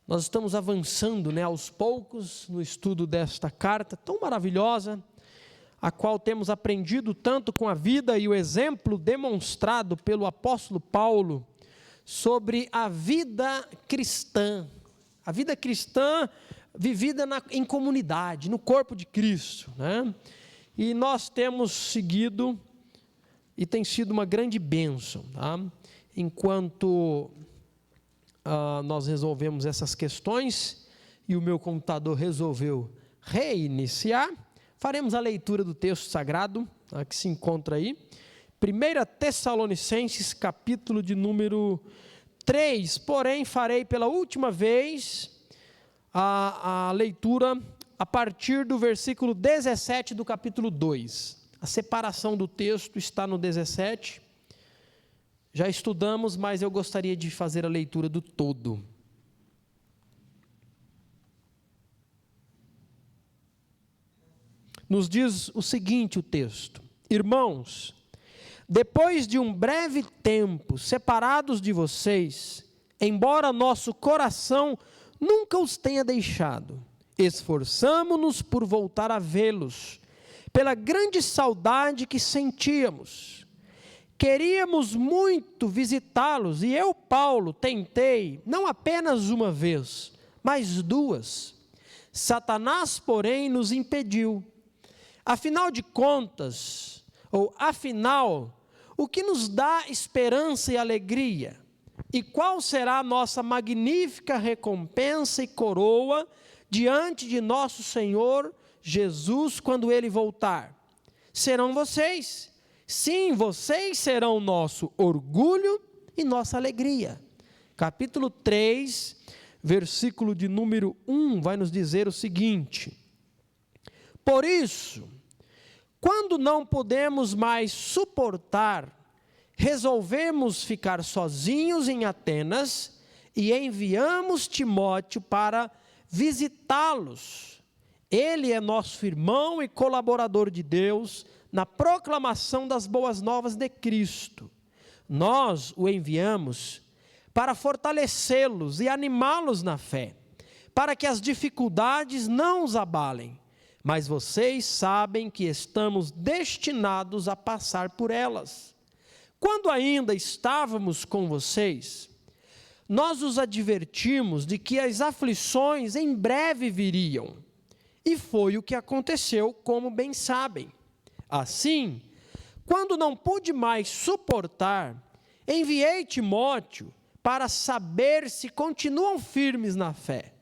Nós estamos avançando, aos poucos no estudo desta carta tão maravilhosa, a qual temos aprendido tanto com a vida e o exemplo demonstrado pelo apóstolo Paulo sobre a vida cristã vivida em comunidade, no corpo de Cristo, E nós temos seguido e tem sido uma grande bênção, enquanto nós resolvemos essas questões e o meu computador resolveu reiniciar, faremos a leitura do texto sagrado, que se encontra aí, 1 Tessalonicenses, capítulo de número 3, porém farei pela última vez a leitura a partir do versículo 17 do capítulo 2, a separação do texto está no 17, já estudamos, mas eu gostaria de fazer a leitura do todo. Nos diz o seguinte o texto: Irmãos, depois de um breve tempo separados de vocês, embora nosso coração nunca os tenha deixado, esforçamo-nos por voltar a vê-los, pela grande saudade que sentíamos. Queríamos muito visitá-los, e eu, Paulo, tentei, não apenas uma vez, mas duas. Satanás, porém, nos impediu. Afinal, o que nos dá esperança e alegria? E qual será a nossa magnífica recompensa e coroa diante de nosso Senhor Jesus quando Ele voltar? Serão vocês. Sim, vocês serão nosso orgulho e nossa alegria. Capítulo 3, versículo de número 1, vai nos dizer o seguinte: Por isso, quando não podemos mais suportar, resolvemos ficar sozinhos em Atenas e enviamos Timóteo para visitá-los. Ele é nosso irmão e colaborador de Deus na proclamação das boas novas de Cristo. Nós o enviamos para fortalecê-los e animá-los na fé, para que as dificuldades não os abalem, mas vocês sabem que estamos destinados a passar por elas. Quando ainda estávamos com vocês, nós os advertimos de que as aflições em breve viriam, e foi o que aconteceu, como bem sabem. Assim, quando não pude mais suportar, enviei Timóteo para saber se continuam firmes na fé.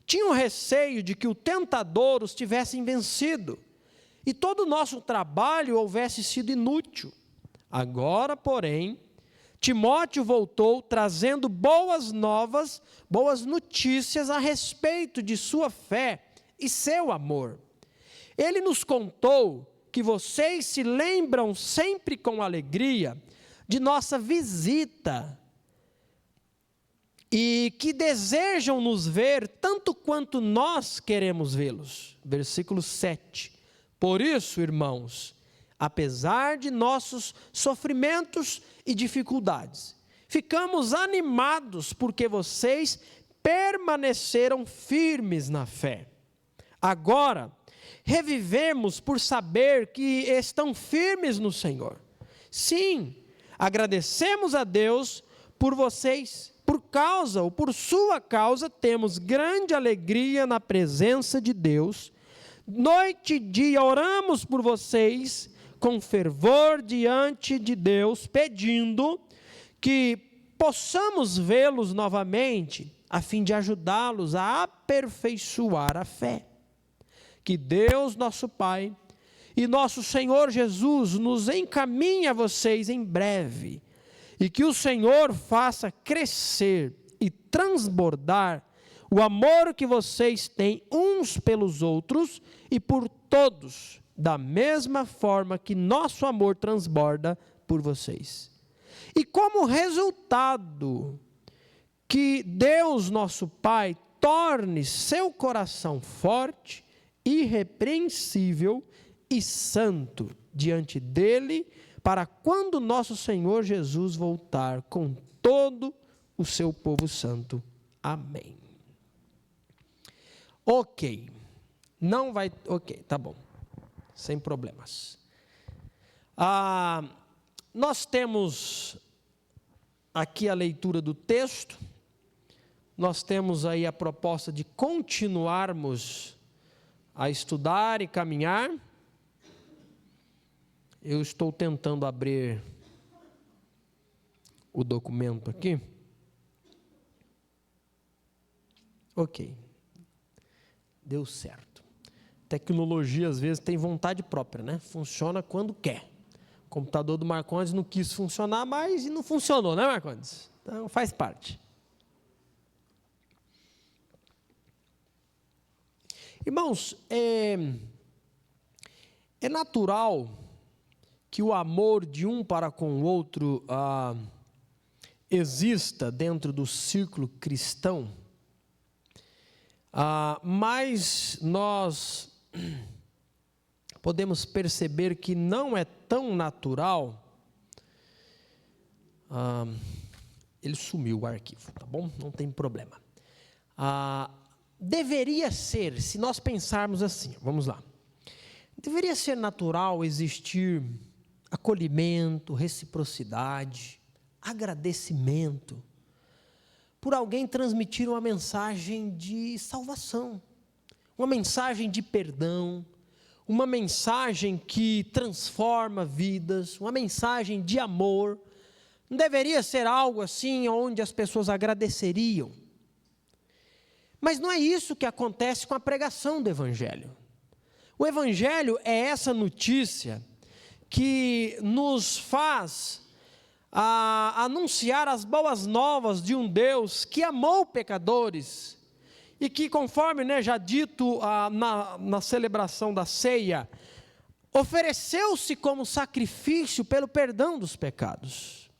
Tinham receio de que o tentador os tivesse vencido e todo o nosso trabalho houvesse sido inútil. Agora, porém, Timóteo voltou trazendo boas notícias a respeito de sua fé e seu amor. Ele nos contou que vocês se lembram sempre com alegria de nossa visita e que desejam nos ver tanto quanto nós queremos vê-los. Versículo 7. Por isso, irmãos, apesar de nossos sofrimentos e dificuldades, ficamos animados porque vocês permaneceram firmes na fé. Agora, revivemos por saber que estão firmes no Senhor. Sim, agradecemos a Deus por vocês, por sua causa, temos grande alegria na presença de Deus. Noite e dia oramos por vocês com fervor diante de Deus, pedindo que possamos vê-los novamente, a fim de ajudá-los a aperfeiçoar a fé. Que Deus, nosso Pai, e nosso Senhor Jesus nos encaminhe a vocês em breve, e que o Senhor faça crescer e transbordar o amor que vocês têm uns pelos outros e por todos, da mesma forma que nosso amor transborda por vocês. E como resultado, que Deus, nosso Pai, torne seu coração forte, irrepreensível e santo diante dele, para quando nosso Senhor Jesus voltar com todo o seu povo santo. Amém. Ok. Não vai... Ok, tá bom. Sem problemas. Nós temos aqui a leitura do texto. Nós temos aí a proposta de continuarmos a estudar e caminhar. Eu estou tentando abrir o documento aqui. Ok. Deu certo. Tecnologia, às vezes, tem vontade própria, né? Funciona quando quer. O computador do Marcondes não quis funcionar, mas não funcionou, né, Marcondes? Então, faz parte. Irmãos, é natural que o amor de um para com o outro exista dentro do círculo cristão, mas nós podemos perceber que não é tão natural. Ele sumiu o arquivo, tá bom? Não tem problema. Deveria ser, se nós pensarmos assim, vamos lá. Deveria ser natural existir acolhimento, reciprocidade, agradecimento, por alguém transmitir uma mensagem de salvação, uma mensagem de perdão, uma mensagem que transforma vidas, uma mensagem de amor. Não deveria ser algo assim onde as pessoas agradeceriam. Mas não é isso que acontece com a pregação do Evangelho. O Evangelho é essa notícia que nos faz anunciar as boas novas de um Deus que amou pecadores e que, conforme já dito na celebração da ceia, ofereceu-se como sacrifício pelo perdão dos pecados.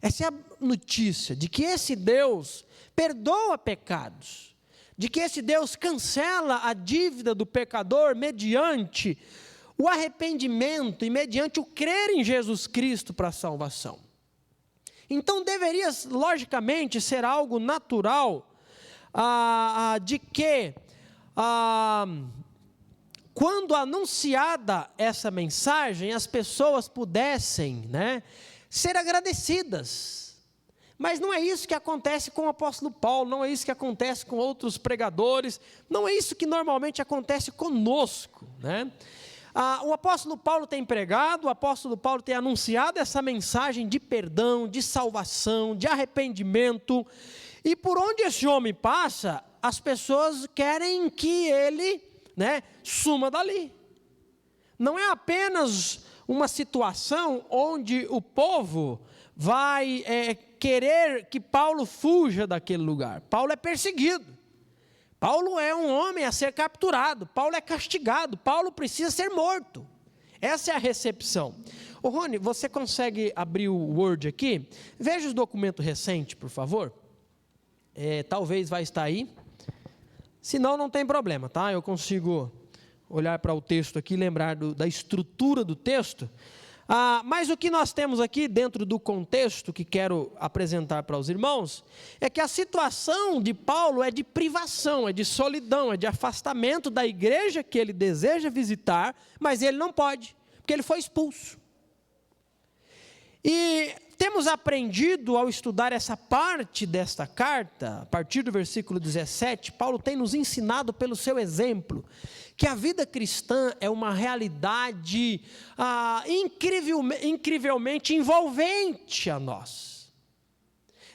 Essa é a notícia de que esse Deus perdoa pecados, de que esse Deus cancela a dívida do pecador mediante o arrependimento e mediante o crer em Jesus Cristo para a salvação. Então deveria, logicamente, ser algo natural de que, quando anunciada essa mensagem, as pessoas pudessem, ser agradecidas. Mas não é isso que acontece com o apóstolo Paulo, não é isso que acontece com outros pregadores, não é isso que normalmente acontece conosco, O apóstolo Paulo tem pregado, o apóstolo Paulo tem anunciado essa mensagem de perdão, de salvação, de arrependimento, e por onde esse homem passa, as pessoas querem que ele, suma dali. Não é apenas uma situação onde o povo vai querer que Paulo fuja daquele lugar. Paulo é perseguido. Paulo é um homem a ser capturado. Paulo é castigado. Paulo precisa ser morto. Essa é a recepção. Ô Rony, você consegue abrir o Word aqui? Veja os documentos recentes, por favor. Talvez vai estar aí. Se não, não tem problema, tá? Eu consigo olhar para o texto aqui e lembrar da estrutura do texto. Mas o que nós temos aqui dentro do contexto que quero apresentar para os irmãos, é que a situação de Paulo é de privação, é de solidão, é de afastamento da igreja que ele deseja visitar, mas ele não pode, porque ele foi expulso. E temos aprendido ao estudar essa parte desta carta, a partir do versículo 17, Paulo tem nos ensinado pelo seu exemplo, que a vida cristã é uma realidade incrivelmente envolvente a nós.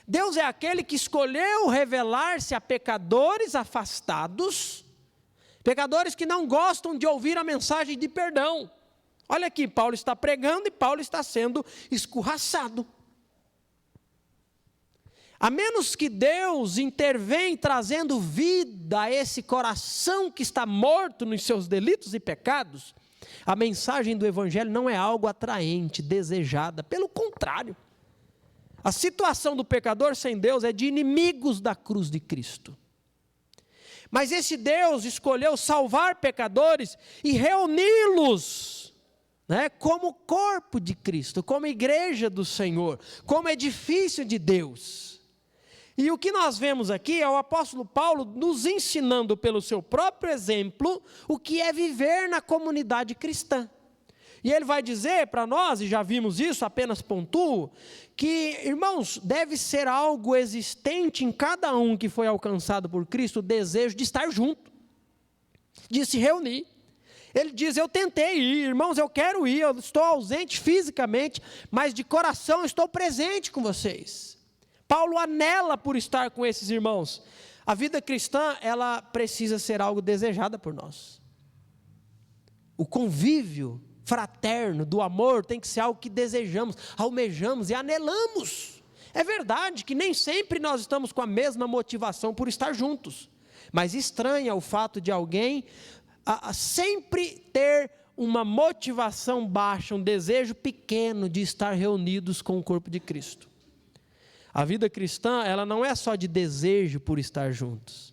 Deus é aquele que escolheu revelar-se a pecadores afastados, pecadores que não gostam de ouvir a mensagem de perdão. Olha aqui, Paulo está pregando e Paulo está sendo escorraçado. A menos que Deus intervenha trazendo vida a esse coração que está morto nos seus delitos e pecados, a mensagem do Evangelho não é algo atraente, desejada. Pelo contrário, a situação do pecador sem Deus é de inimigos da cruz de Cristo. Mas esse Deus escolheu salvar pecadores e reuni-los, como corpo de Cristo, como igreja do Senhor, como edifício de Deus. E o que nós vemos aqui é o apóstolo Paulo nos ensinando pelo seu próprio exemplo o que é viver na comunidade cristã. E ele vai dizer para nós, e já vimos isso, apenas pontuo, que, irmãos, deve ser algo existente em cada um que foi alcançado por Cristo, o desejo de estar junto, de se reunir. Ele diz, eu tentei ir, irmãos, eu quero ir, eu estou ausente fisicamente, mas de coração eu estou presente com vocês. Paulo anela por estar com esses irmãos. A vida cristã, ela precisa ser algo desejada por nós. O convívio fraterno do amor tem que ser algo que desejamos, almejamos e anelamos. É verdade que nem sempre nós estamos com a mesma motivação por estar juntos, mas estranha o fato de alguém sempre ter uma motivação baixa, um desejo pequeno de estar reunidos com o corpo de Cristo. A vida cristã, ela não é só de desejo por estar juntos,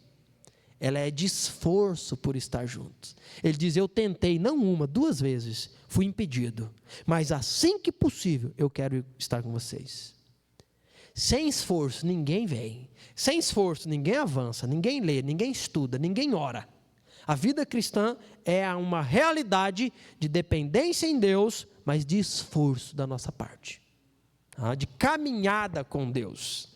ela é de esforço por estar juntos. Ele diz, eu tentei não uma, 2 vezes, fui impedido, mas assim que possível, eu quero estar com vocês. Sem esforço, ninguém vem. Sem esforço, ninguém avança, ninguém lê, ninguém estuda, ninguém ora. A vida cristã é uma realidade de dependência em Deus, mas de esforço da nossa parte, de caminhada com Deus.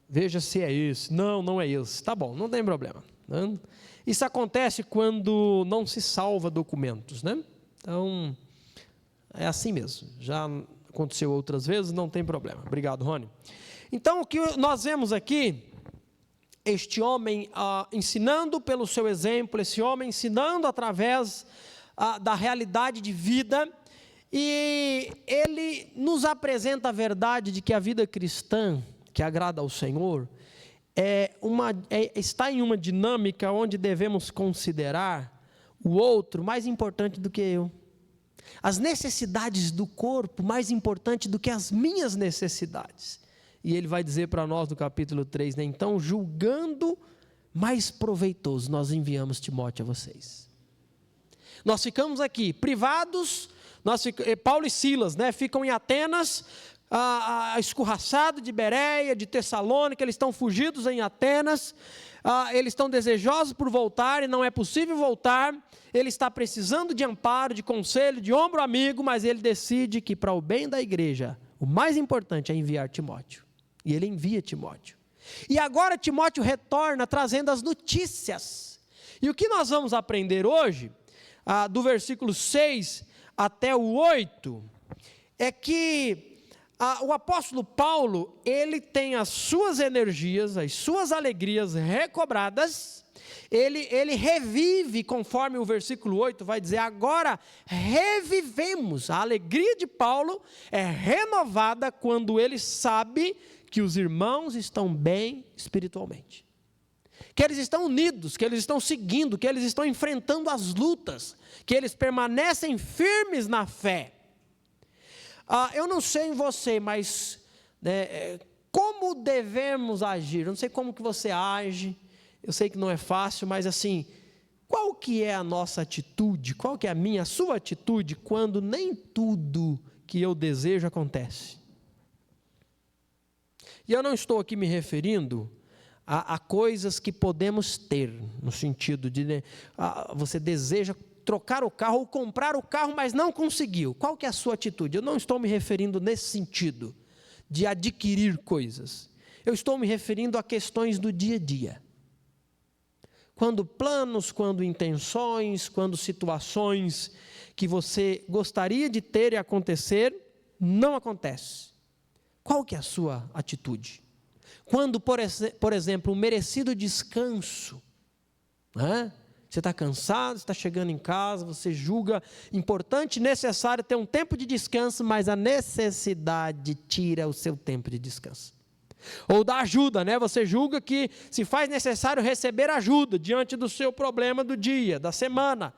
Veja se é isso. Não, não é isso. Tá bom, não tem problema. Isso acontece quando não se salva documentos, né? Então, é assim mesmo. Já aconteceu outras vezes, não tem problema. Obrigado, Rony. Então, o que nós vemos aqui, este homem ensinando pelo seu exemplo, esse homem ensinando através da realidade de vida, e ele nos apresenta a verdade de que a vida cristã, que agrada ao Senhor, está em uma dinâmica onde devemos considerar o outro mais importante do que eu. As necessidades do corpo mais importantes do que as minhas necessidades. E ele vai dizer para nós no capítulo 3, né? Então, julgando mais proveitoso, nós enviamos Timóteo a vocês. Nós ficamos aqui privados, Paulo e Silas, né, ficam em Atenas, escorraçados de Bereia, de Tessalônica, eles estão fugidos em Atenas, eles estão desejosos por voltar e não é possível voltar, ele está precisando de amparo, de conselho, de ombro amigo, mas ele decide que para o bem da igreja, o mais importante é enviar Timóteo, e ele envia Timóteo, e agora Timóteo retorna trazendo as notícias, e o que nós vamos aprender hoje, do versículo 6 até o 8, é que o apóstolo Paulo, ele tem as suas energias, as suas alegrias recobradas, ele revive, conforme o versículo 8 vai dizer, agora revivemos. A alegria de Paulo é renovada quando ele sabe que os irmãos estão bem espiritualmente, que eles estão unidos, que eles estão seguindo, que eles estão enfrentando as lutas, que eles permanecem firmes na fé. Eu não sei em você, mas como devemos agir? Eu não sei como que você age, eu sei que não é fácil, mas assim, qual que é a nossa atitude, qual que é a sua atitude, quando nem tudo que eu desejo acontece? E eu não estou aqui me referindo a coisas que podemos ter, no sentido de você deseja trocar o carro ou comprar o carro, mas não conseguiu. Qual que é a sua atitude? Eu não estou me referindo nesse sentido, de adquirir coisas. Eu estou me referindo a questões do dia a dia. Quando planos, quando intenções, quando situações que você gostaria de ter e acontecer, não acontece. Qual que é a sua atitude? Quando, por exemplo, um merecido descanso, você está cansado, você está chegando em casa, você julga importante e necessário ter um tempo de descanso, mas a necessidade tira o seu tempo de descanso. Ou da ajuda, né? Você julga que se faz necessário receber ajuda diante do seu problema do dia, da semana.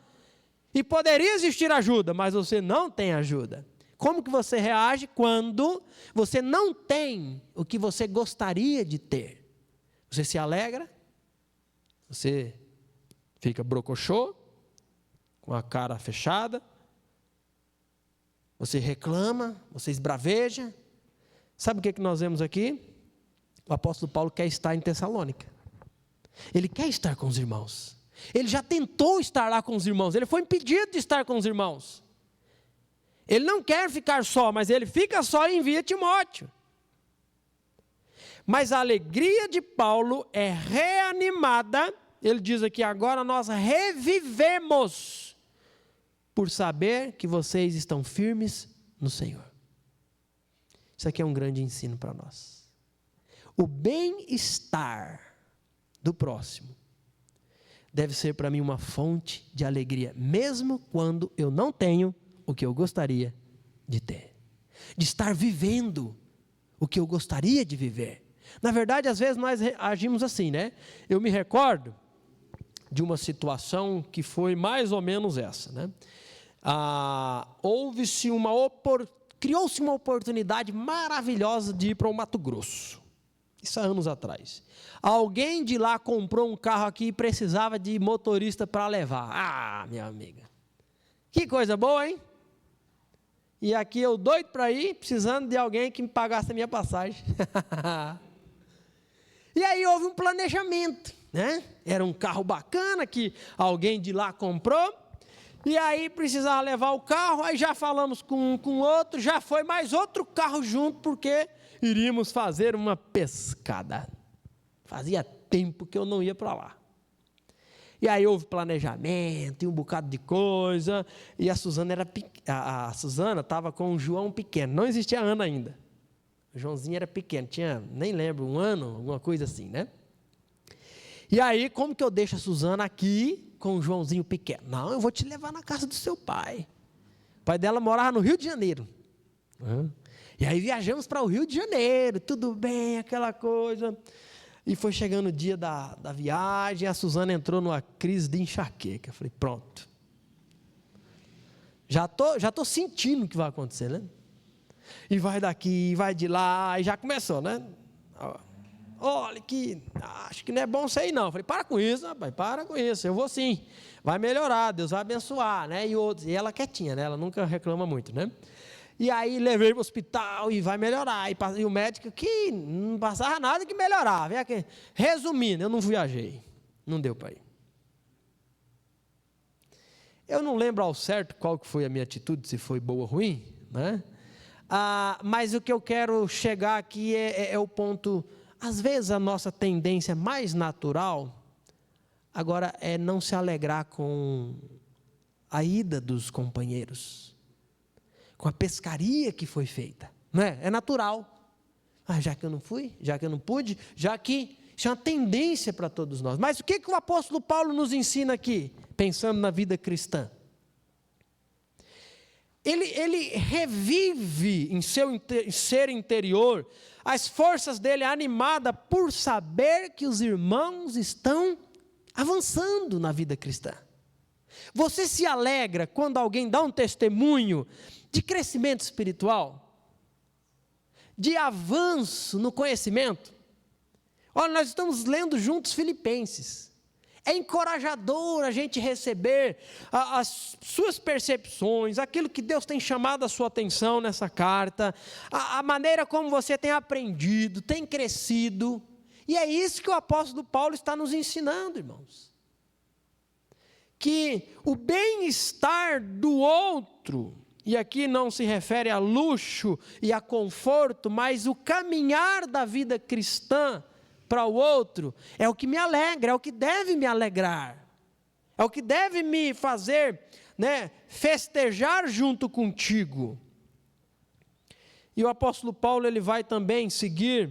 E poderia existir ajuda, mas você não tem ajuda. Como que você reage quando você não tem o que você gostaria de ter? Você se alegra? Você fica brocochô, com a cara fechada? você reclama, você esbraveja. Sabe o que nós vemos aqui? O apóstolo Paulo quer estar em Tessalônica. Ele quer estar com os irmãos. Ele já tentou estar lá com os irmãos. Ele foi impedido de estar com os irmãos. Ele não quer ficar só, mas ele fica só e envia Timóteo. Mas a alegria de Paulo é reanimada. Ele diz aqui, agora nós revivemos por saber que vocês estão firmes no Senhor. Isso aqui é um grande ensino para nós. O bem-estar do próximo deve ser para mim uma fonte de alegria, mesmo quando eu não tenho o que eu gostaria de ter. De estar vivendo o que eu gostaria de viver. Na verdade, às vezes nós agimos assim, né? Eu me recordo de uma situação que foi mais ou menos essa, né? Criou-se uma oportunidade maravilhosa de ir para o Mato Grosso. Isso há anos atrás. Alguém de lá comprou um carro aqui e precisava de motorista para levar. Ah, minha amiga, que coisa boa, hein? E aqui eu doido para ir, precisando de alguém que me pagasse a minha passagem. E aí houve um planejamento, né? Era um carro bacana que alguém de lá comprou. E aí precisava levar o carro, aí já falamos com outro, já foi mais outro carro junto, porque iríamos fazer uma pescada. Fazia tempo que eu não ia para lá. E aí houve planejamento, e um bocado de coisa, e a Suzana estava com o João pequeno, não existia a Ana ainda. O Joãozinho era pequeno, tinha, nem lembro, 1 ano, alguma coisa assim, né? E aí, como que eu deixo a Suzana aqui com o Joãozinho pequeno? Não, eu vou te levar na casa do seu pai. O pai dela morava no Rio de Janeiro. E aí viajamos para o Rio de Janeiro, tudo bem, aquela coisa. E foi chegando o dia da viagem, a Suzana entrou numa crise de enxaqueca. Eu falei, pronto. Já tô sentindo o que vai acontecer, né? E vai daqui, vai de lá, e já começou, né? Olha, acho que não é bom você ir não. Eu falei, para com isso, rapaz, para com isso, eu vou sim. Vai melhorar, Deus vai abençoar, né? E ela quietinha, né? Ela nunca reclama muito, né? E aí levei para o hospital e vai melhorar. E o médico que não passava nada que melhorava. Resumindo, eu não viajei, não deu para ir. Eu não lembro ao certo qual que foi a minha atitude, se foi boa ou ruim, né? Mas o que eu quero chegar aqui é o ponto. Às vezes a nossa tendência mais natural, agora, é não se alegrar com a ida dos companheiros, com a pescaria que foi feita, não é? É natural. Já que eu não fui, já que eu não pude, já que isso é uma tendência para todos nós. Mas o que o apóstolo Paulo nos ensina aqui, pensando na vida cristã? Ele revive em seu ser interior as forças dele animada por saber que os irmãos estão avançando na vida cristã. Você se alegra quando alguém dá um testemunho de crescimento espiritual, de avanço no conhecimento? Olha, nós estamos lendo juntos Filipenses. É encorajador a gente receber as suas percepções, aquilo que Deus tem chamado a sua atenção nessa carta, a maneira como você tem aprendido, tem crescido. E é isso que o apóstolo Paulo está nos ensinando, irmãos. Que o bem-estar do outro, e aqui não se refere a luxo e a conforto, mas o caminhar da vida cristã para o outro, é o que me alegra, é o que deve me alegrar, é o que deve me fazer, né, festejar junto contigo. E o apóstolo Paulo, ele vai também seguir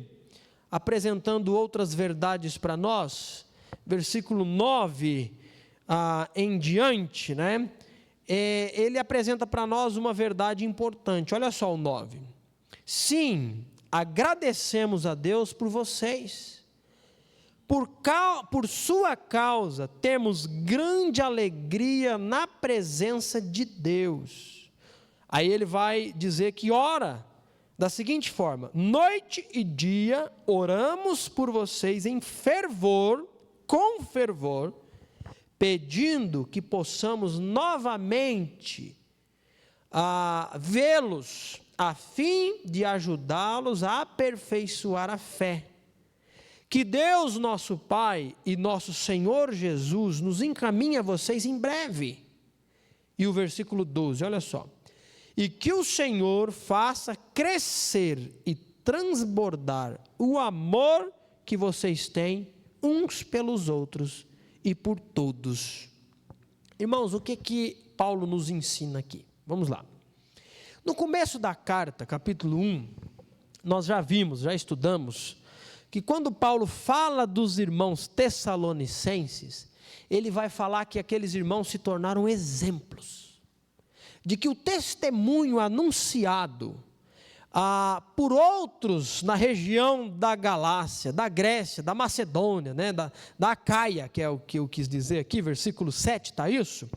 apresentando outras verdades para nós, versículo 9 em diante, né? Ele apresenta para nós uma verdade importante, olha só o 9. Sim, agradecemos a Deus por vocês. Por sua causa, temos grande alegria na presença de Deus. Aí ele vai dizer que ora da seguinte forma: noite e dia oramos por vocês em fervor, com fervor, pedindo que possamos novamente vê-los, a fim de ajudá-los a aperfeiçoar a fé. Que Deus, nosso Pai e nosso Senhor Jesus nos encaminhe a vocês em breve. E o versículo 12, olha só. E que o Senhor faça crescer e transbordar o amor que vocês têm uns pelos outros e por todos. Irmãos, o que Paulo nos ensina aqui? Vamos lá. No começo da carta, capítulo 1, nós já estudamos, que quando Paulo fala dos irmãos tessalonicenses, ele vai falar que aqueles irmãos se tornaram exemplos, de que o testemunho anunciado por outros na região da Galácia, da Grécia, da Macedônia, né, da Acaia, que é o que eu quis dizer aqui, versículo 7, está isso?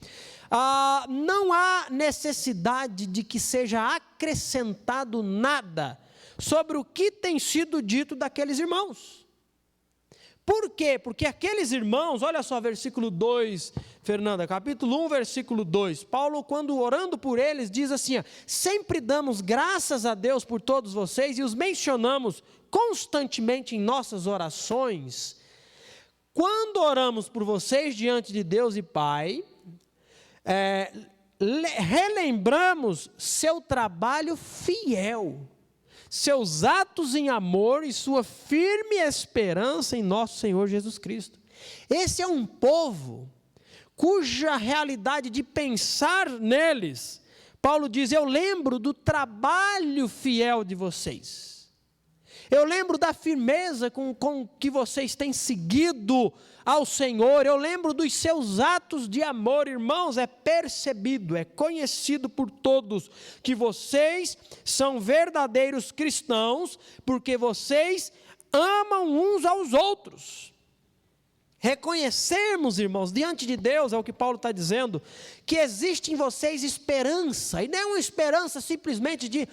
Não há necessidade de que seja acrescentado nada sobre o que tem sido dito daqueles irmãos. Por quê? Porque aqueles irmãos, olha só, versículo 2, Fernanda, capítulo 1, versículo 2, Paulo, quando orando por eles, diz assim, sempre damos graças a Deus por todos vocês e os mencionamos constantemente em nossas orações. Quando oramos por vocês diante de Deus e Pai, relembramos seu trabalho fiel, seus atos em amor e sua firme esperança em nosso Senhor Jesus Cristo. Esse é um povo cuja realidade de pensar neles, Paulo diz, eu lembro do trabalho fiel de vocês, eu lembro da firmeza com que vocês têm seguido ao Senhor, eu lembro dos seus atos de amor, irmãos, é percebido, é conhecido por todos, que vocês são verdadeiros cristãos, porque vocês amam uns aos outros. Reconhecermos, irmãos, diante de Deus, é o que Paulo está dizendo, que existe em vocês esperança, e não é uma esperança simplesmente de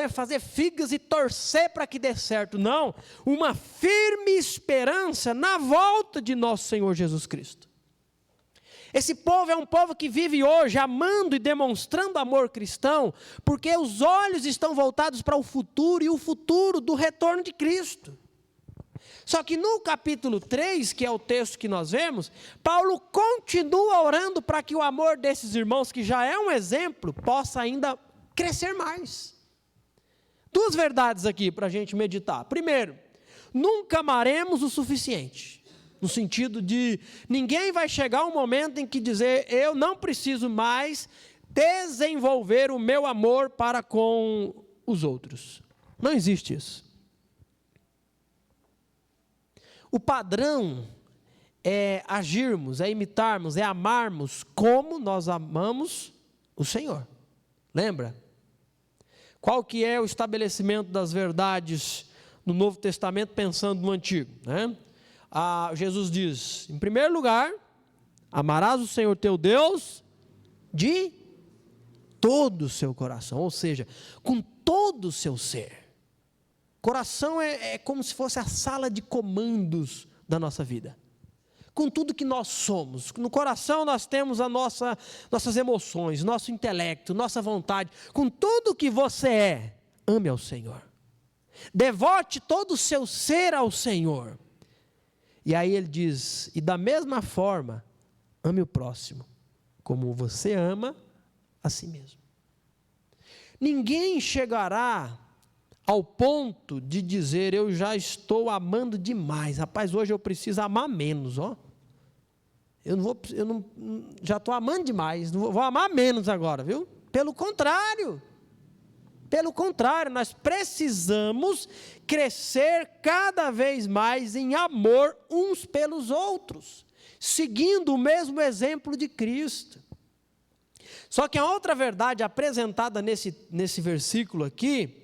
fazer figas e torcer para que dê certo, não, uma firme esperança na volta de nosso Senhor Jesus Cristo. Esse povo é um povo que vive hoje amando e demonstrando amor cristão, porque os olhos estão voltados para o futuro, e o futuro do retorno de Cristo. Só que no capítulo 3, que é o texto que nós vemos, Paulo continua orando para que o amor desses irmãos, que já é um exemplo, possa ainda crescer mais. Duas verdades aqui para a gente meditar. Primeiro, nunca amaremos o suficiente, no sentido de ninguém vai chegar um momento em que dizer, eu não preciso mais desenvolver o meu amor para com os outros. Não existe isso. O padrão é agirmos, é imitarmos, é amarmos como nós amamos o Senhor. Lembra? Qual que é o estabelecimento das verdades no Novo Testamento pensando no Antigo? Né? Jesus diz, em primeiro lugar, amarás o Senhor teu Deus de todo o seu coração, ou seja, com todo o seu ser. Coração é como se fosse a sala de comandos da nossa vida. Com tudo que nós somos. No coração nós temos nossas emoções, nosso intelecto, nossa vontade. Com tudo que você é, ame ao Senhor. Devote todo o seu ser ao Senhor. E aí ele diz, e da mesma forma, ame o próximo, como você ama a si mesmo. Ninguém chegará ao ponto de dizer, eu já estou amando demais, rapaz, hoje eu preciso amar menos, já estou amando demais, vou amar menos agora, viu? Pelo contrário, nós precisamos crescer cada vez mais em amor uns pelos outros, seguindo o mesmo exemplo de Cristo. Só que a outra verdade apresentada nesse versículo aqui,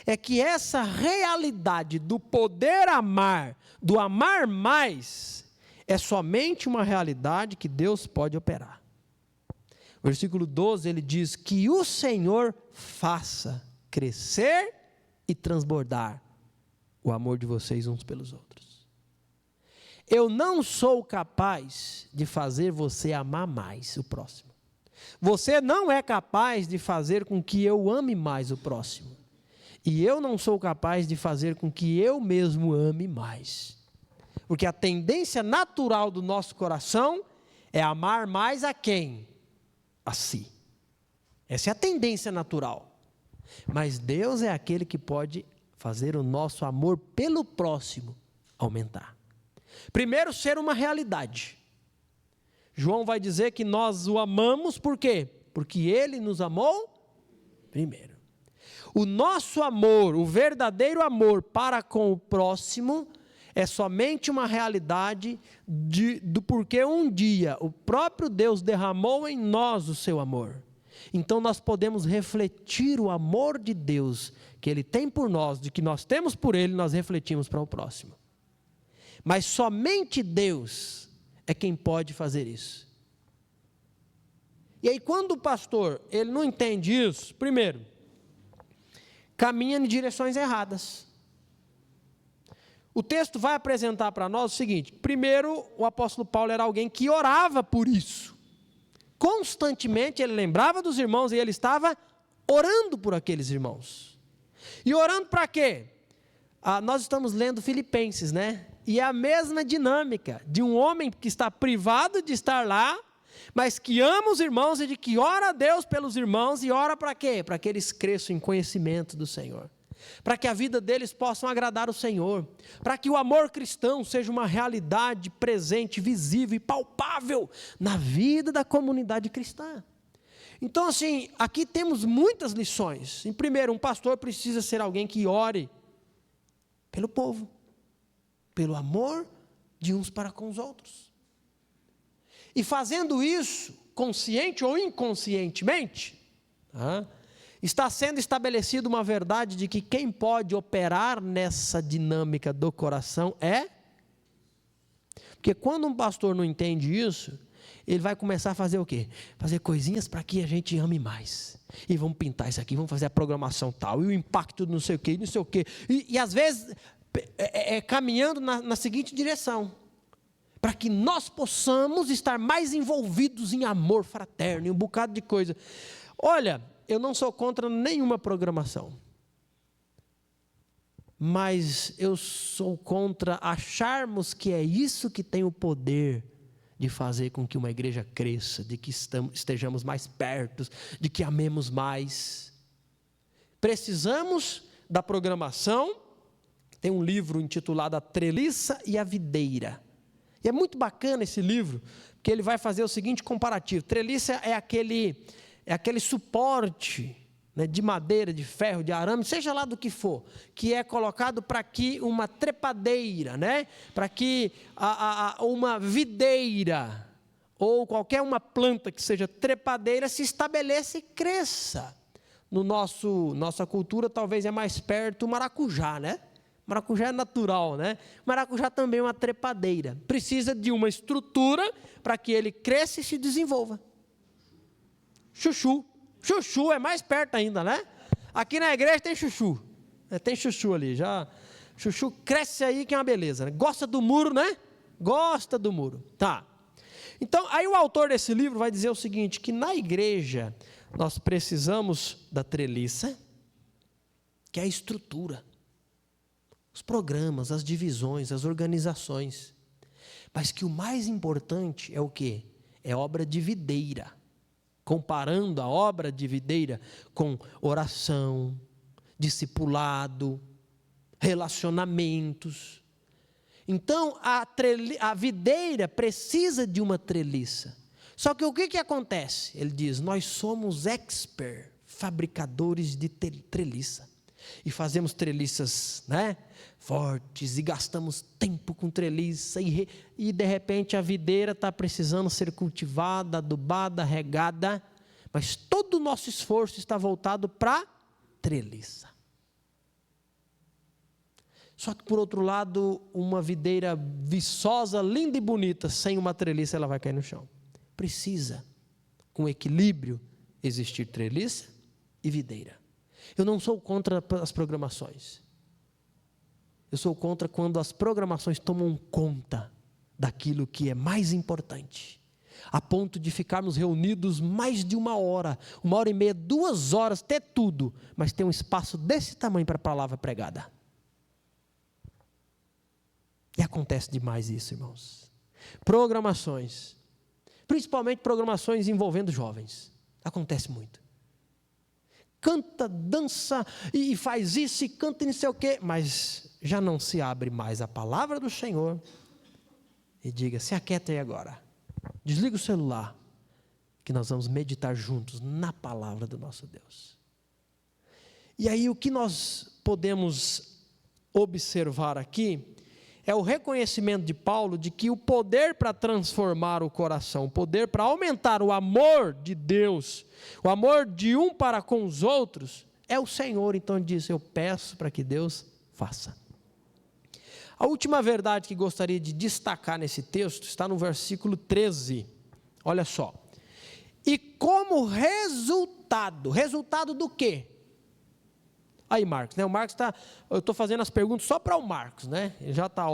é que essa realidade do poder amar, do amar mais, é somente uma realidade que Deus pode operar. Versículo 12, ele diz que o Senhor faça crescer e transbordar o amor de vocês uns pelos outros. Eu não sou capaz de fazer você amar mais o próximo. Você não é capaz de fazer com que eu ame mais o próximo. E eu não sou capaz de fazer com que eu mesmo ame mais. Porque a tendência natural do nosso coração é amar mais a quem? A si. Essa é a tendência natural. Mas Deus é aquele que pode fazer o nosso amor pelo próximo aumentar. Primeiro, ser uma realidade. João vai dizer que nós o amamos por quê? Porque ele nos amou primeiro. O nosso amor, o verdadeiro amor para com o próximo, é somente uma realidade do porquê um dia o próprio Deus derramou em nós o seu amor. Então nós podemos refletir o amor de Deus que Ele tem por nós, de que nós temos por Ele, nós refletimos para o próximo. Mas somente Deus é quem pode fazer isso. E aí quando o pastor, ele não entende isso, primeiro, caminha em direções erradas. O texto vai apresentar para nós o seguinte: primeiro, o apóstolo Paulo era alguém que orava por isso. Constantemente ele lembrava dos irmãos e ele estava orando por aqueles irmãos. E orando para quê? Nós estamos lendo Filipenses, né? E é a mesma dinâmica de um homem que está privado de estar lá, mas que ama os irmãos e de que ora a Deus pelos irmãos. E ora para quê? Para que eles cresçam em conhecimento do Senhor, para que a vida deles possa agradar o Senhor, para que o amor cristão seja uma realidade presente, visível e palpável na vida da comunidade cristã. Então assim, aqui temos muitas lições. Em primeiro, um pastor precisa ser alguém que ore pelo povo, pelo amor de uns para com os outros. E fazendo isso, consciente ou inconscientemente, está sendo estabelecida uma verdade de que quem pode operar nessa dinâmica do coração é... Porque quando um pastor não entende isso, ele vai começar a fazer o quê? Fazer coisinhas para que a gente ame mais. E vamos pintar isso aqui, vamos fazer a programação tal, e o impacto não sei o quê, não sei o quê. E às vezes, caminhando na seguinte direção: para que nós possamos estar mais envolvidos em amor fraterno, em um bocado de coisa. Olha, eu não sou contra nenhuma programação, mas eu sou contra acharmos que é isso que tem o poder de fazer com que uma igreja cresça, de que estejamos mais perto, de que amemos mais. Precisamos da programação. Tem um livro intitulado A Treliça e a Videira, e é muito bacana esse livro, porque ele vai fazer o seguinte comparativo. Treliça é aquele suporte, né, de madeira, de ferro, de arame, seja lá do que for, que é colocado para que uma trepadeira, né, para que uma videira, ou qualquer uma planta que seja trepadeira, se estabeleça e cresça. Nossa cultura talvez é mais perto o maracujá, né? Maracujá é natural, né? Maracujá também é uma trepadeira. Precisa de uma estrutura para que ele cresça e se desenvolva. Chuchu. Chuchu é mais perto ainda, né? Aqui na igreja tem chuchu. Tem chuchu ali. Chuchu cresce aí que é uma beleza, né? Gosta do muro, né? Gosta do muro. Tá. Então, aí o autor desse livro vai dizer o seguinte, que na igreja nós precisamos da treliça, que é a estrutura. Os programas, as divisões, as organizações. Mas que o mais importante é o quê? É obra de videira. Comparando a obra de videira com oração, discipulado, relacionamentos. Então, a videira precisa de uma treliça. Só que o que acontece? Ele diz, nós somos fabricadores de treliça. E fazemos treliças, né, fortes, e gastamos tempo com treliça, e de repente a videira está precisando ser cultivada, adubada, regada, mas todo o nosso esforço está voltado para treliça. Só que por outro lado, uma videira viçosa, linda e bonita, sem uma treliça ela vai cair no chão. Precisa, com equilíbrio, existir treliça e videira. Eu não sou contra as programações. Eu sou contra quando as programações tomam conta daquilo que é mais importante. a ponto de ficarmos reunidos mais de 1h30, 2 horas, ter tudo, mas tem um espaço desse tamanho para a palavra pregada. E acontece demais isso, irmãos. Programações, principalmente programações envolvendo jovens, acontece muito. Canta, dança e faz isso e canta e não sei o quê, mas já não se abre mais a palavra do Senhor e diga, se aquieta aí agora, desliga o celular, que nós vamos meditar juntos na palavra do nosso Deus. E aí o que nós podemos observar aqui é o reconhecimento de Paulo de que o poder para transformar o coração, o poder para aumentar o amor de Deus, o amor de um para com os outros, é o Senhor. Então ele diz, eu peço para que Deus faça. A última verdade que gostaria de destacar nesse texto está no versículo 13, olha só. E como resultado do quê? Aí Marcos, né? O Marcos está, eu estou fazendo as perguntas só para o Marcos, né? Ele já está,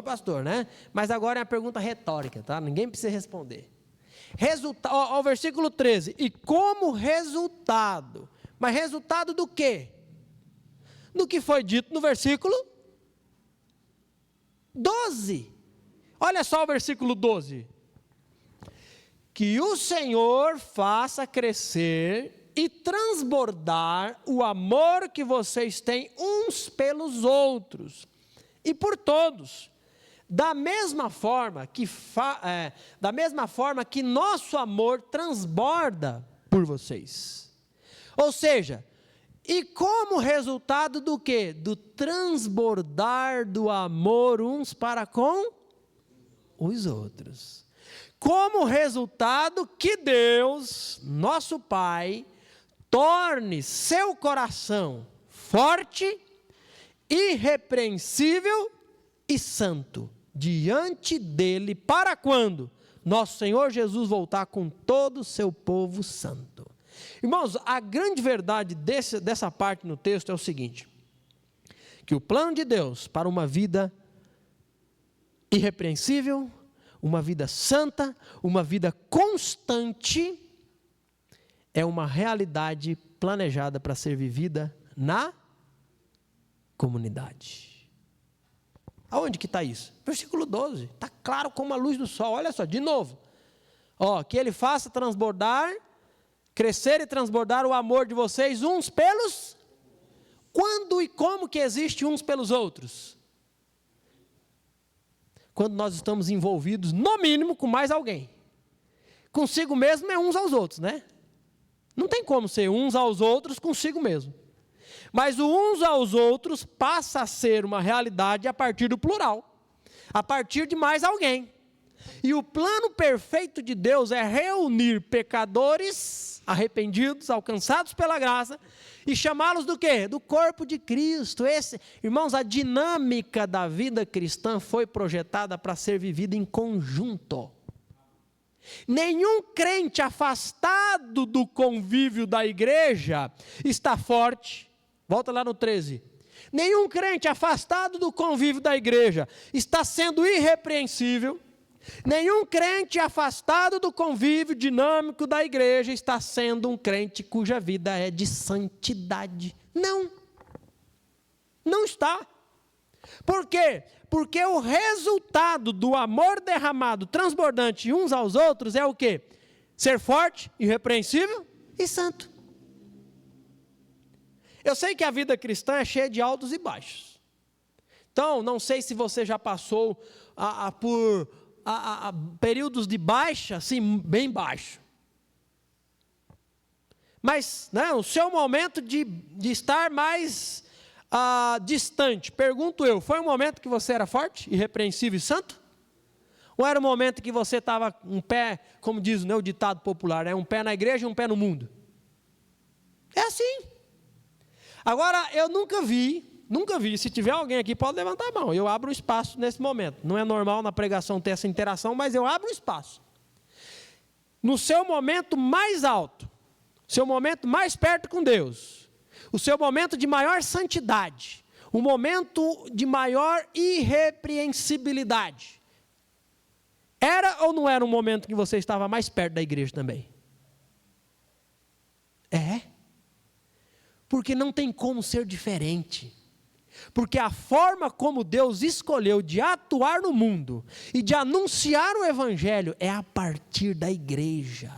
pastor, né? Mas agora é uma pergunta retórica, tá? Ninguém precisa responder. O versículo 13, e como resultado, mas resultado do quê? Do que foi dito no versículo 12. Olha só o versículo 12. Que o Senhor faça crescer e transbordar o amor que vocês têm uns pelos outros e por todos, da mesma forma que nosso amor transborda por vocês. Ou seja, e como resultado do quê? Do transbordar do amor uns para com os outros. Como resultado que Deus, nosso Pai, torne seu coração forte, irrepreensível e santo diante dele, para quando nosso Senhor Jesus voltar com todo o seu povo santo. Irmãos, a grande verdade dessa parte no texto é o seguinte, que o plano de Deus para uma vida irrepreensível, uma vida santa, uma vida constante, é uma realidade planejada para ser vivida na comunidade. Aonde que está isso? Versículo 12, está claro como a luz do sol, olha só, de novo. Que ele faça transbordar, crescer e transbordar o amor de vocês uns pelos... Quando e como que existe uns pelos outros? Quando nós estamos envolvidos, no mínimo, com mais alguém. Consigo mesmo é uns aos outros, né? Não tem como ser uns aos outros consigo mesmo. Mas o uns aos outros passa a ser uma realidade a partir do plural. A partir de mais alguém. E o plano perfeito de Deus é reunir pecadores arrependidos, alcançados pela graça, e chamá-los do quê? Do corpo de Cristo. Irmãos, a dinâmica da vida cristã foi projetada para ser vivida em conjunto. Nenhum crente afastado do convívio da igreja está forte. Volta lá no 13. Nenhum crente afastado do convívio da igreja está sendo irrepreensível. Nenhum crente afastado do convívio dinâmico da igreja está sendo um crente cuja vida é de santidade. Não. Não está. Por quê? Porque o resultado do amor derramado, transbordante uns aos outros é o quê? Ser forte, irrepreensível e santo. Eu sei que a vida cristã é cheia de altos e baixos. Então, não sei se você já passou por períodos de baixa, assim, bem baixo. Mas, né, o seu momento de estar mais distante, pergunto eu, foi um momento que você era forte, irrepreensível e santo? Ou era um momento que você estava um pé, como diz, né, o ditado popular, né, um pé na igreja e um pé no mundo? É assim. Agora, eu nunca vi, se tiver alguém aqui, pode levantar a mão, eu abro um espaço nesse momento. Não é normal na pregação ter essa interação, mas eu abro um espaço. No seu momento mais alto, seu momento mais perto com Deus, o seu momento de maior santidade, o momento de maior irrepreensibilidade, Era ou não era um momento que você estava mais perto da igreja também? É. Porque não tem como ser diferente. Porque a forma como Deus escolheu de atuar no mundo e de anunciar o evangelho é a partir da igreja.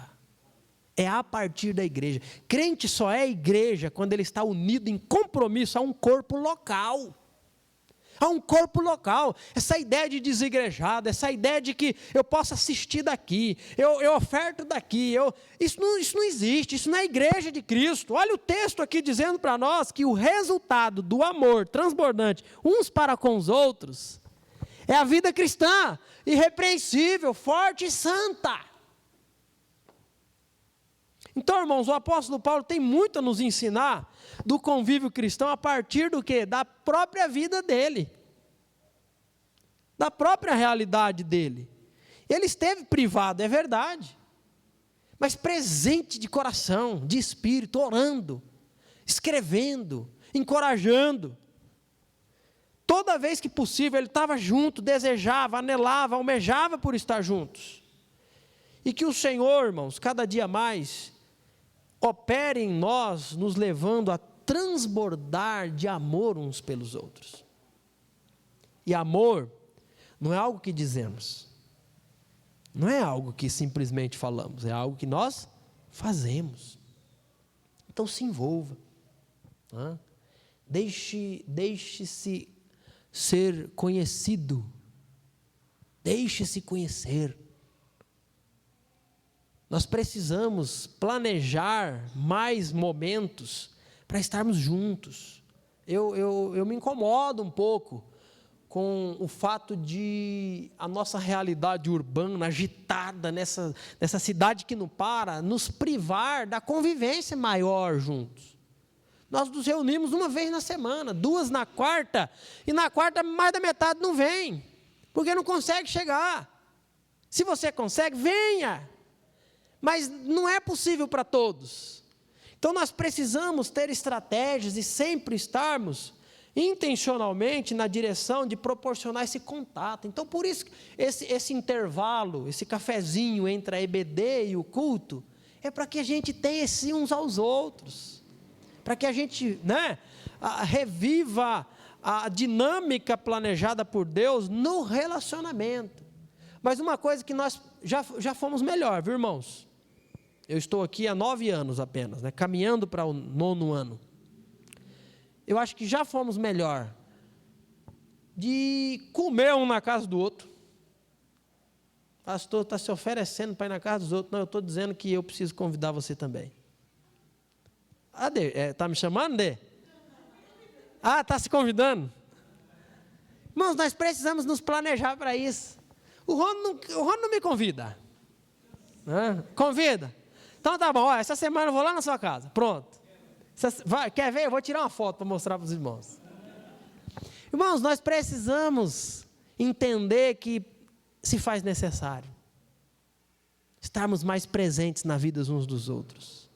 É a partir da igreja. Crente só é igreja quando ele está unido em compromisso a um corpo local. A um corpo local. Essa ideia de desigrejado, essa ideia de que eu posso assistir daqui, eu oferto daqui, isso não existe, isso não é igreja de Cristo. Olha o texto aqui dizendo para nós que o resultado do amor transbordante uns para com os outros é a vida cristã, irrepreensível, forte e santa. Então, irmãos, o apóstolo Paulo tem muito a nos ensinar do convívio cristão a partir do quê? Da própria vida dele, da própria realidade dele. Ele esteve privado, é verdade, mas presente de coração, de espírito, orando, escrevendo, encorajando. Toda vez que possível ele estava junto, desejava, anelava, almejava por estar juntos. E que o Senhor, irmãos, cada dia mais opere em nós, nos levando a transbordar de amor uns pelos outros. E amor não é algo que dizemos, não é algo que simplesmente falamos, é algo que nós fazemos. Então se envolva, deixe-se ser conhecido, deixe-se conhecer. Nós precisamos planejar mais momentos para estarmos juntos. Eu me incomodo um pouco com o fato de a nossa realidade urbana, agitada, nessa cidade que não para, nos privar da convivência maior juntos. Nós nos reunimos uma vez na semana, 2 na quarta, e na quarta mais da metade não vem, porque não consegue chegar. Se você consegue, venha. Mas não é possível para todos. Então nós precisamos ter estratégias e sempre estarmos intencionalmente na direção de proporcionar esse contato. Então por isso esse intervalo, esse cafezinho entre a EBD e o culto, é para que a gente tenha esse uns aos outros, para que a gente reviva a dinâmica planejada por Deus no relacionamento. Mas uma coisa que nós já fomos melhor, viu, irmãos? Eu estou aqui há 9 anos apenas, caminhando para o 9º ano. Eu acho que já fomos melhor de comer um na casa do outro. Pastor, está se oferecendo para ir na casa dos outros. Não, eu estou dizendo que eu preciso convidar você também. Está me chamando, Dê? Está se convidando? Irmãos, nós precisamos nos planejar para isso. O Rony não me convida. Convida. Então tá bom, essa semana eu vou lá na sua casa, pronto. Quer ver? Eu vou tirar uma foto para mostrar para os irmãos. Irmãos, nós precisamos entender que se faz necessário estarmos mais presentes na vida uns dos outros.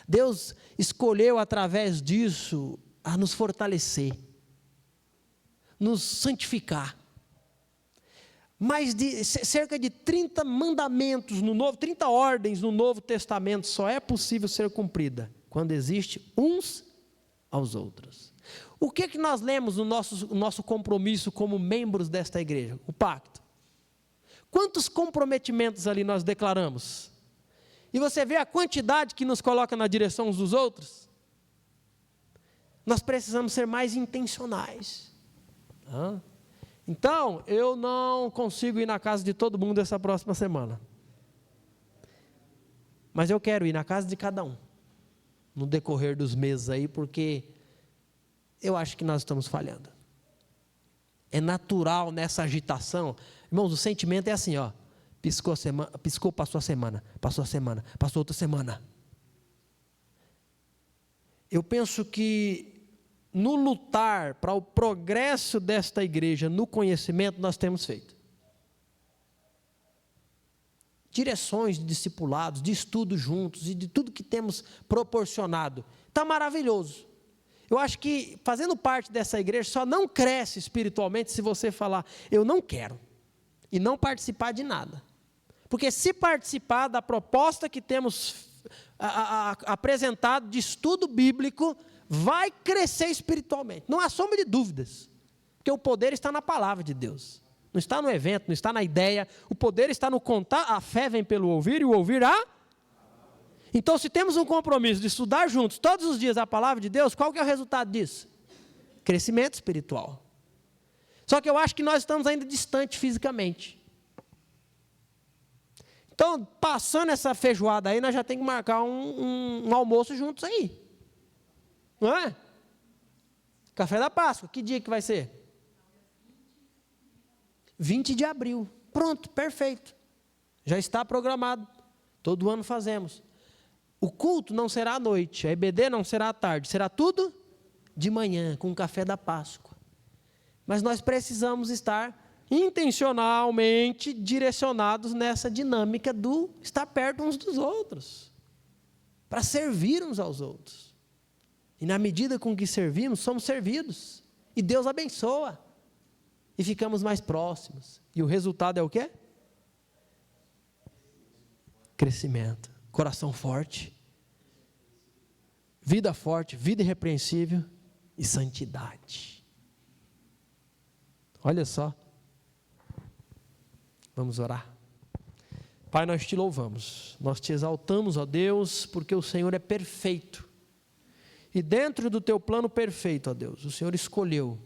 Deus escolheu através disso a nos fortalecer, nos santificar. Cerca de 30 mandamentos no Novo, 30 ordens no Novo Testamento só é possível ser cumprida quando existe uns aos outros. O que nós lemos no nosso compromisso como membros desta igreja? O pacto. Quantos comprometimentos ali nós declaramos? E você vê a quantidade que nos coloca na direção uns dos outros? Nós precisamos ser mais intencionais. Então, eu não consigo ir na casa de todo mundo essa próxima semana. Mas eu quero ir na casa de cada um, no decorrer dos meses aí, porque eu acho que nós estamos falhando. É natural nessa agitação. Irmãos, o sentimento é assim, piscou, passou a semana, passou outra semana. Eu penso que no lutar para o progresso desta igreja, no conhecimento, nós temos feito. Direções de discipulados, de estudo juntos, e de tudo que temos proporcionado. Está maravilhoso. Eu acho que, fazendo parte dessa igreja, só não cresce espiritualmente se você falar, eu não quero, e não participar de nada. Porque se participar da proposta que temos apresentado de estudo bíblico, vai crescer espiritualmente. Não há sombra de dúvidas. Porque o poder está na palavra de Deus. Não está no evento, não está na ideia. O poder está no contar. A fé vem pelo ouvir e o ouvir a... Então, se temos um compromisso de estudar juntos todos os dias a palavra de Deus, qual que é o resultado disso? Crescimento espiritual. Só que eu acho que nós estamos ainda distantes fisicamente. Então, passando essa feijoada aí, nós já temos que marcar um almoço juntos aí. Não é? Café da Páscoa, que dia que vai ser? 20 de abril. Pronto, perfeito. Já está programado. Todo ano fazemos. O culto não será à noite, a EBD não será à tarde, será tudo de manhã, com o café da Páscoa. Mas nós precisamos estar intencionalmente direcionados nessa dinâmica do estar perto uns dos outros, para servir uns aos outros. E na medida com que servimos, somos servidos. E Deus abençoa. E ficamos mais próximos. E o resultado é o quê? Crescimento. Coração forte. Vida forte, vida irrepreensível e santidade. Olha só. Vamos orar. Pai, nós te louvamos. Nós te exaltamos, ó Deus, porque o Senhor é perfeito. E dentro do teu plano perfeito, ó Deus, o Senhor escolheu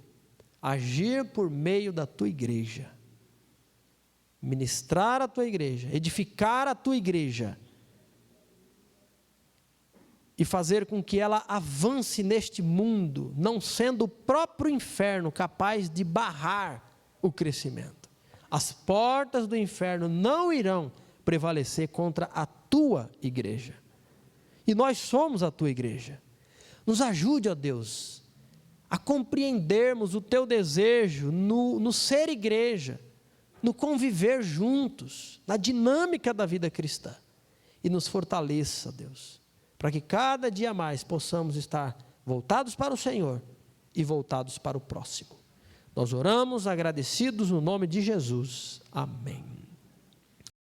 agir por meio da tua igreja, ministrar a tua igreja, edificar a tua igreja e fazer com que ela avance neste mundo, não sendo o próprio inferno capaz de barrar o crescimento. As portas do inferno não irão prevalecer contra a tua igreja. E nós somos a tua igreja. Nos ajude, ó Deus, a compreendermos o teu desejo no ser igreja, no conviver juntos, na dinâmica da vida cristã. E nos fortaleça, Deus, para que cada dia mais possamos estar voltados para o Senhor e voltados para o próximo. Nós oramos agradecidos no nome de Jesus. Amém.